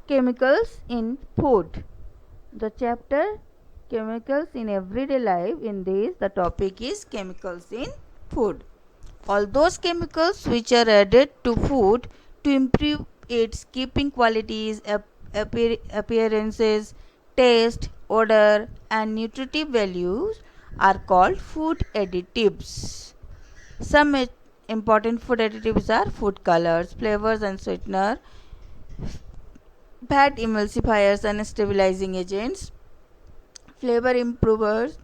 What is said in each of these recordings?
Chemicals in food. The chapter chemicals in everyday life. In this, the topic is chemicals in food. All those chemicals which are added to food to improve its keeping qualities, appearances, taste, odor, and nutritive values are called food additives. Some important food additives are food colors, flavors, and sweetener, fat emulsifiers and stabilizing agents, flavor improvers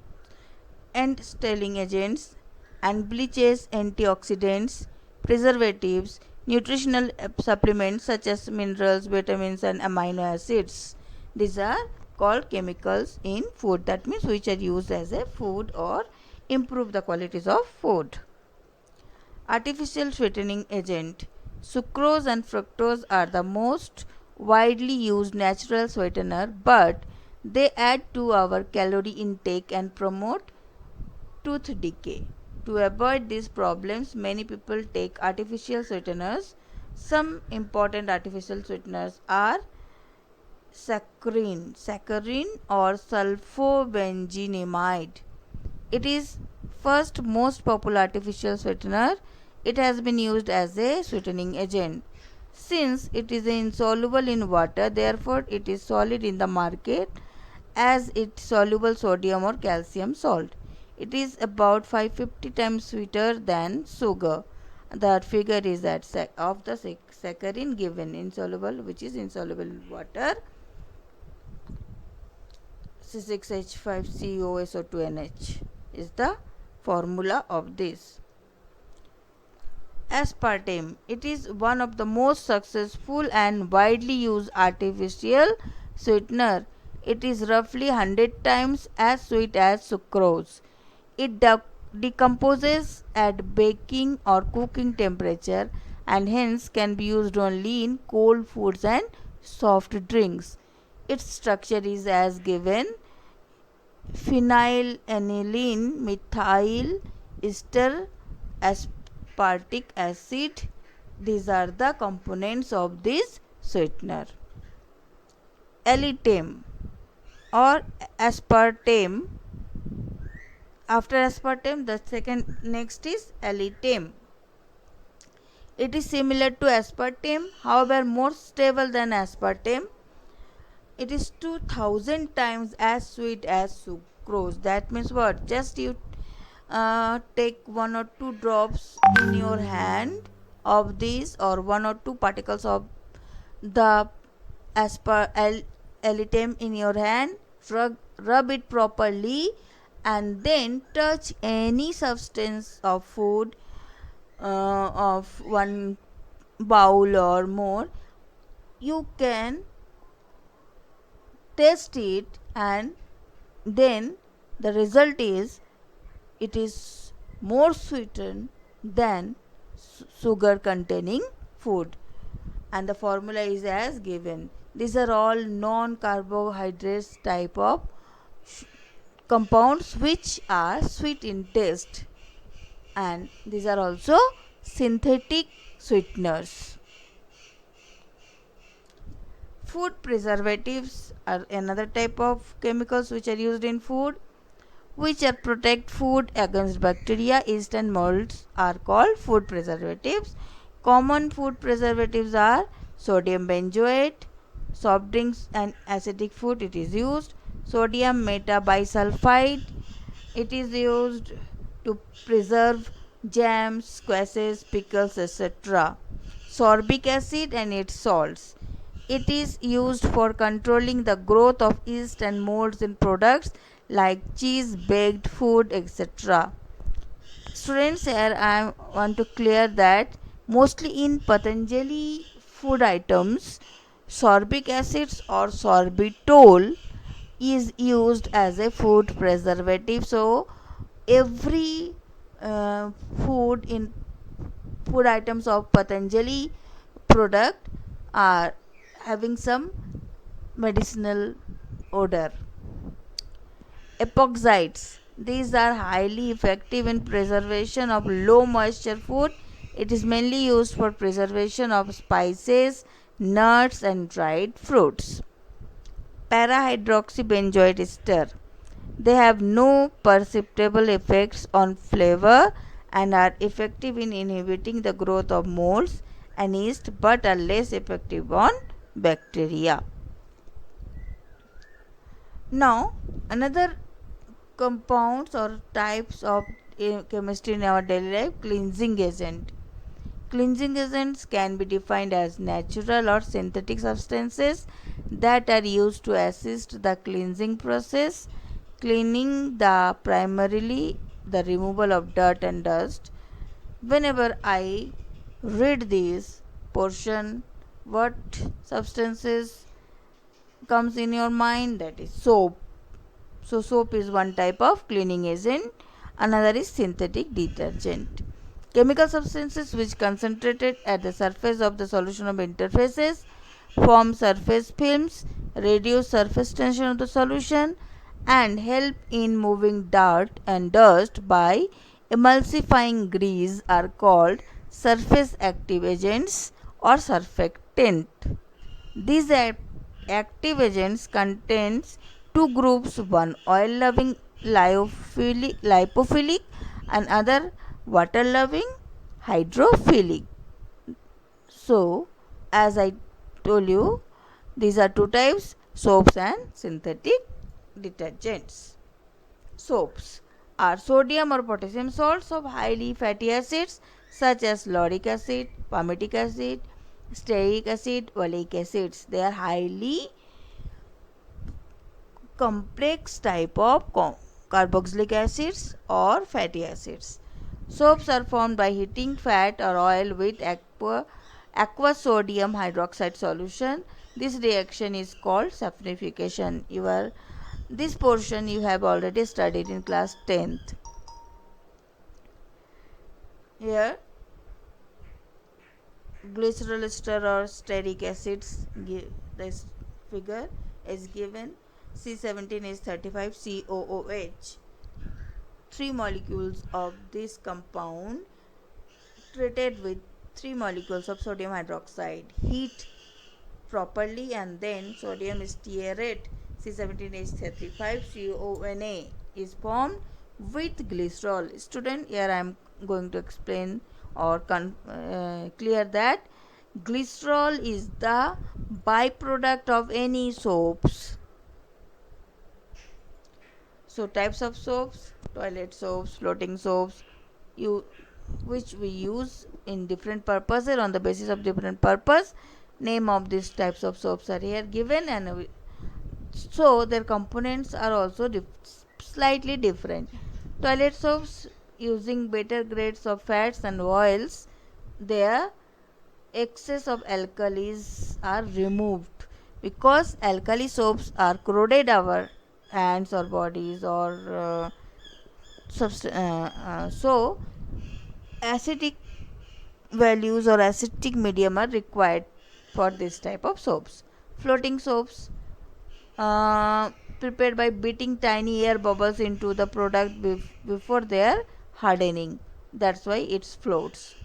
and styling agents, and bleaches, antioxidants, preservatives, nutritional supplements such as minerals, vitamins, and amino acids. These are called chemicals in food. That means which are used as a food or improve the qualities of food. Artificial sweetening agent. Sucrose and fructose are the most widely used natural sweetener, but they add to our calorie intake and promote tooth decay. To avoid these problems, many people take artificial sweeteners. Some important artificial sweeteners are saccharin or sulfobenzenamide. It is first most popular artificial sweetener. It has been used as a sweetening agent. Since it is insoluble in water, therefore it is solid in the market as it soluble sodium or calcium salt. It is about 550 times sweeter than sugar. That figure is that of the saccharin given insoluble, which is insoluble in water, C6H5COSO2NH is the formula of this. Aspartame. It is one of the most successful and widely used artificial sweetener. It is roughly 100 times as sweet as sucrose. It decomposes at baking or cooking temperature and hence can be used only in cold foods and soft drinks. Its structure is as given: phenylalanine, methyl ester, aspartic acid. These are the components of this sweetener. Elitame or aspartame. After aspartame, the second next is elitame. It is similar to aspartame, however more stable than aspartame. It is 2000 times as sweet as sucrose. That means what? Just you take 1 or 2 drops in your hand of these, or 1 or 2 particles of the elitame in your hand, rub it properly, and then touch any substance of food of one bowl or more. You can taste it, and then the result is it is more sweetened than sugar containing food, and the formula is as given. These are all non carbohydrates type of compounds which are sweet in taste, and these are also synthetic sweeteners. Food preservatives are another type of chemicals which are used in food, which are protect food against bacteria, yeast, and molds are called food preservatives. Common food preservatives are sodium benzoate, soft drinks and acidic food it is used, sodium metabisulfite, it is used to preserve jams, squashes, pickles, etc. Sorbic acid and its salts. It is used for controlling the growth of yeast and molds in products like cheese, baked food, etc. Students, here I want to clear that mostly in Patanjali food items, sorbic acids or sorbitol is used as a food preservative. So every uh, food in food items of Patanjali product are having some medicinal odor. Epoxides. These are highly effective in preservation of low moisture food. It is mainly used for preservation of spices, nuts, and dried fruits. Para-hydroxybenzoate ester. They have no perceptible effects on flavor and are effective in inhibiting the growth of molds and yeast but are less effective on bacteria. Now, another compounds or types of chemistry in our daily life, cleansing agent. Cleansing agents can be defined as natural or synthetic substances that are used to assist the cleansing process, cleaning the primarily the removal of dirt and dust. Whenever I read this portion, what substances comes in your mind? That is soap. So, soap is one type of cleaning agent, another is synthetic detergent. Chemical substances which concentrated at the surface of the solution of interfaces form surface films, reduce surface tension of the solution, and help in moving dirt and dust by emulsifying grease are called surface active agents or surfactant. These active agents contains two groups, one oil loving lipophilic and other water loving hydrophilic. So, as I told you, these are two types, soaps and synthetic detergents. Soaps are sodium or potassium salts of highly fatty acids such as lauric acid, palmitic acid, stearic acid, oleic acids. They are highly complex type of carboxylic acids or fatty acids. Soaps are formed by heating fat or oil with aqueous sodium hydroxide solution. This reaction is called saponification. This portion you have already studied in class 10th. Here glycerol ester or stearic acids, this figure is given. C17 is 35 COOH. Three molecules of this compound treated with 3 molecules of sodium hydroxide, heat properly, and then sodium stearate C17H35 CONA is formed with glycerol. Student, here I am going to explain or clear that glycerol is the byproduct of any soaps. So types of soaps, toilet soaps, floating soaps, which we use in different purposes on the basis of different purpose. Name of these types of soaps are here given, and so their components are also slightly different. Toilet soaps using better grades of fats and oils, their excess of alkalis are removed, because alkali soaps are corroded our hands or bodies or so acidic values or acidic medium are required for this type of soaps. Floating soaps uh, prepared by beating tiny air bubbles into the product before their hardening. That's why it floats.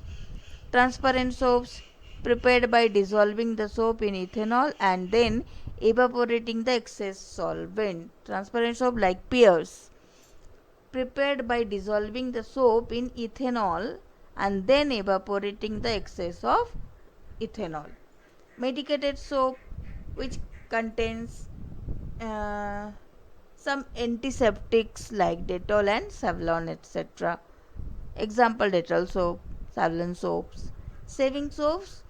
Transparent soaps prepared by dissolving the soap in ethanol and then evaporating the excess solvent. Transparent soap like pears prepared by dissolving the soap in ethanol and then evaporating the excess of ethanol. Medicated soap, which contains uh, some antiseptics like Dettol and Savlon, etc. Example: Dettol soap, Savlon soaps. Shaving soaps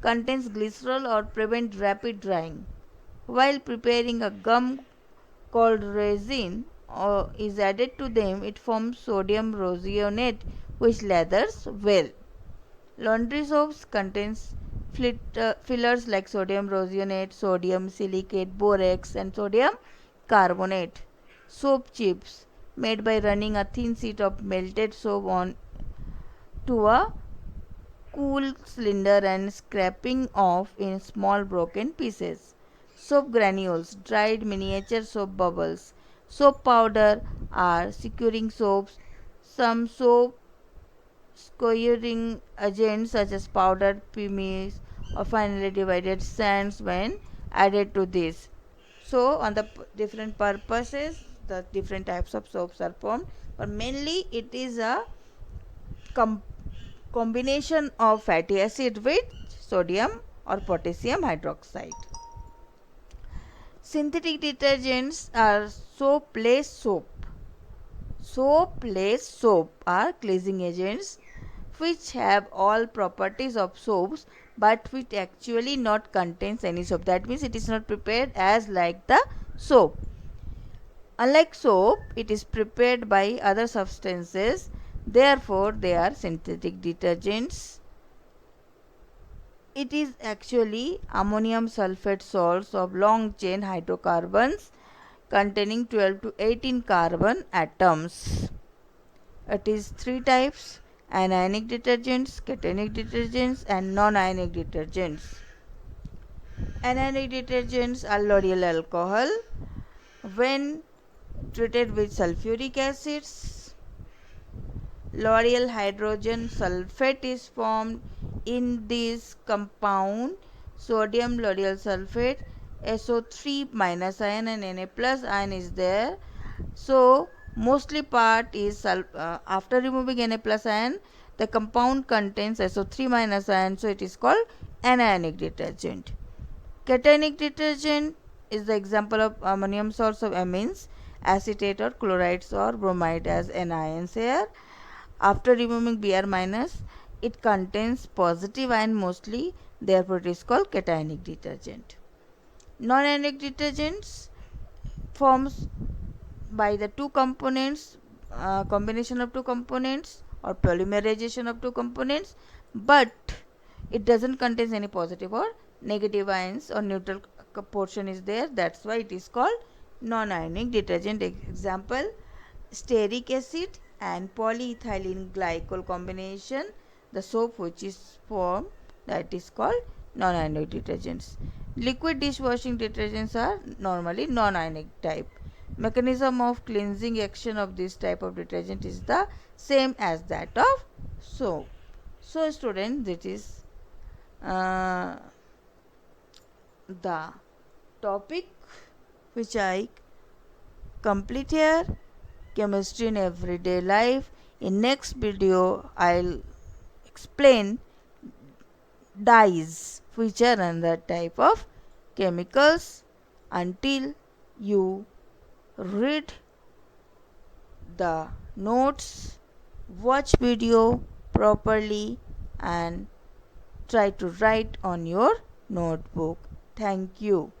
contains glycerol or prevent rapid drying. While preparing a gum called resin is added to them, it forms sodium rosionate which lathers well. Laundry soaps contains fillers like sodium rosionate, sodium silicate, borax and sodium carbonate. Soap chips made by running a thin sheet of melted soap on to a cool cylinder and scraping off in small broken pieces. Soap granules, dried miniature soap bubbles. Soap powder are securing soaps. Some soap scouring agents such as powdered pumice or finely divided sands when added to this. So on the different purposes, the different types of soaps are formed, but mainly it is a com- combination of fatty acid with sodium or potassium hydroxide. Synthetic detergents are soap-less soap. Soap-less soap are cleansing agents which have all properties of soaps but which actually not contains any soap. That means it is not prepared as like the soap. Unlike soap, it is prepared by other substances, therefore they are synthetic detergents. It is actually ammonium sulfate salts of long chain hydrocarbons containing 12 to 18 carbon atoms. It is three types: anionic detergents, cationic detergents and non-ionic detergents. Anionic detergents are L'Oreal alcohol when treated with sulfuric acids. L'Oreal hydrogen sulfate is formed in this compound. Sodium L'Oreal sulfate, SO3 minus ion and Na plus ion is there. So mostly part is after removing Na plus ion, the compound contains SO3 minus ion, so it is called anionic detergent. Cationic detergent is the example of ammonium salts of amines, acetate or chlorides or bromide as anions here. After removing Br minus, it contains positive ion mostly, therefore it is called cationic detergent. Non-ionic detergents forms by the two components, combination of two components or polymerization of two components, but it doesn't contain any positive or negative ions or neutral portion is there. That's why it is called non-ionic detergent. Example, stearic acid and polyethylene glycol combination, the soap which is formed, that is called non-ionic detergents. Liquid dishwashing detergents are normally non-ionic type. Mechanism of cleansing action of this type of detergent is the same as that of soap. So students, this is uh, the topic which I complete here, chemistry in everyday life. In next video I'll explain dyes which are another type of chemicals. Until you read the notes, watch video properly and try to write on your notebook. Thank you.